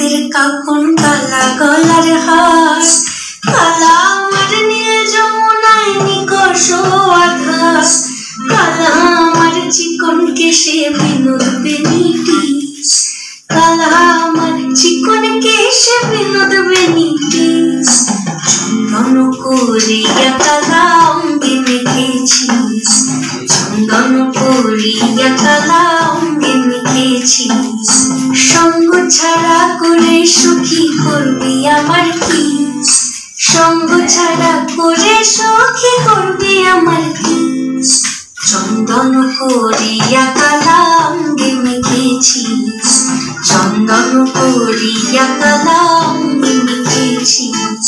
হাতের কাকন কালা গলার হার, কালা আমার নীল যমুনায় নিকষ আধার, কালা আমার চিকন কেশে বিনোদ বেনিটিস, কালা আমার চিকন কেশে বিনোদ বেনিটিস। চন্দন করিয়া কালা অঙ্গে মেখেছিস, চন্দন করিয়া কালা অঙ্গে মেখেছিস। সঙ্গ ছাড়া করে সুখী করবি আমার কিস, সঙ্গ ছাড়া করে সুখী করবি আমার কিস। চন্দন করিয়া কালা অঙ্গে মেখেছিস, চন্দন করিয়া কালা অঙ্গে মেখেছিস।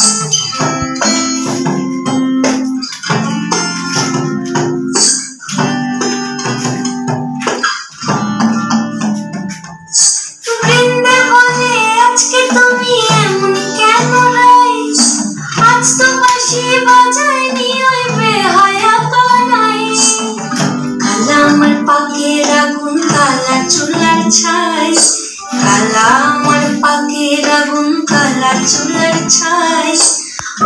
বৃন্দাবনে আজকে তুমি এমন কেন রাইস, আজ তো বাঁশি বাজায়নি ওই বেহায়া কানাইস। কালা আমার পাকের আগুন কালা চুলার ছাইস, কালা আমার পাকের আগুন কালা চুলার ছাইস।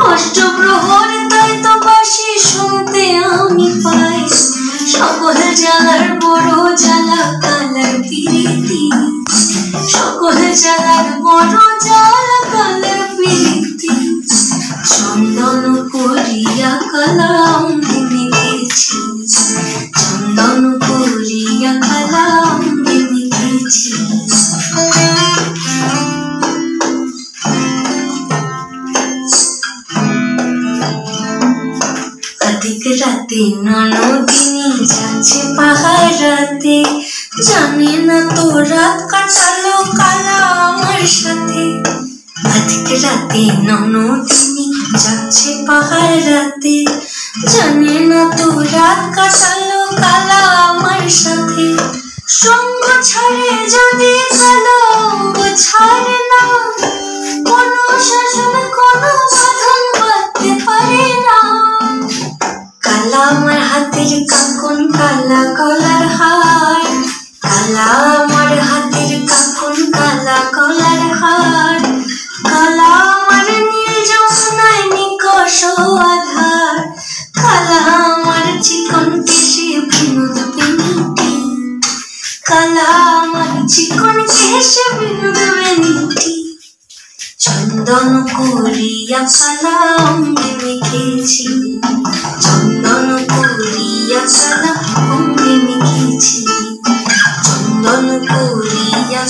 অষ্টপ্রহর তাই তো বাঁশি শুনতে আমি পাইস, সকল জ্বালার বড় জ্বালা কালার পিরিতিস, সকল জ্বালার বড় জ্বালা কালার পিরিতিস। চন্দন করিয়া কালা অঙ্গে মেখেছিস, চন্দন করিয়া কালা অঙ্গে মেখেছিস। অধিক রাতে ননদিনী যাচ্ছে পাহারাতে, জানে না তো রাত কাটালো কালা আমার সাথে। অধিক রাতে ননদিনী যাচ্ছে পাহারাতে, জানে না তো রাত কাটালো কালা আমার সাথে। সঙ্গ ছাড়ে যদি কালো ছাড়ে না, কোনো শাসন কোনো বাঁধন বাঁধতে পারে না। কালা আমার হাতের কাকন কালা গলার হার, কালা আমার হাতের কাকন কালা গলার হার, কালা আমার নীল যমুনায় নিকষ আধার, কালা আমার চিকন কেশে বিনোদ বেনিটি, কালা আমার চিকন কেশে বিনোদ বেনিটি। চন্দন করিয়া কালা অঙ্গে মেখেছি, চন্দন করিয়া কালা অঙ্গে মেখেছি, চন্দন করিয়া